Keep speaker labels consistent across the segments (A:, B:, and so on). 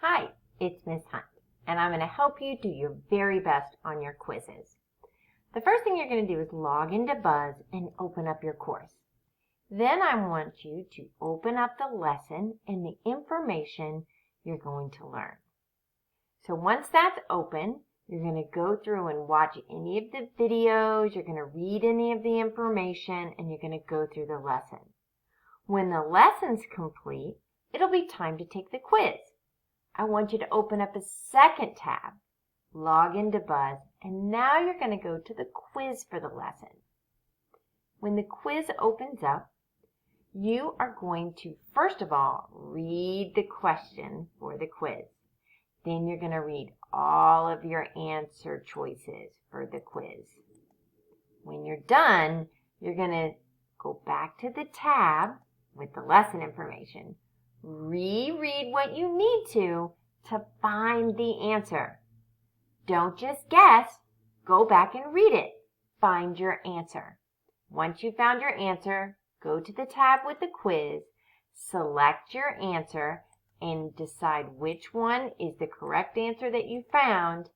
A: Hi, it's Miss Hunt, and I'm going to help you do your very best on your quizzes. The first thing you're going to do is log into Buzz and open up your course. Then I want you to open up the lesson and the information you're going to learn. So once that's open, you're going to go through and watch any of the videos, you're going to read any of the information, and you're going to go through the lesson. When the lesson's complete, it'll be time to take the quiz. I want you to open up a second tab, log into Buzz, and now you're going to go to the quiz for the lesson. When the quiz opens up, you are going to, first of all, read the question for the quiz. Then you're going to read all of your answer choices for the quiz. When you're done, you're going to go back to the tab with the lesson information. Reread what you need to find the answer. Don't just guess. Go back and read it. Find your answer. Once you've found your answer, go to the tab with the quiz, select your answer, and decide which one is the correct answer that you found.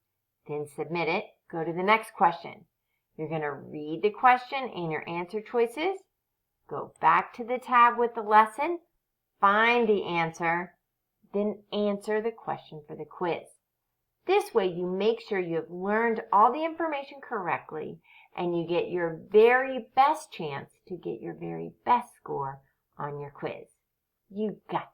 A: Then submit it. Go to the next question. You're going to read the question and your answer choices. Go back to the tab with the lesson. Find the answer, then answer the question for the quiz. This way you make sure you have learned all the information correctly and you get your very best chance to get your very best score on your quiz. You got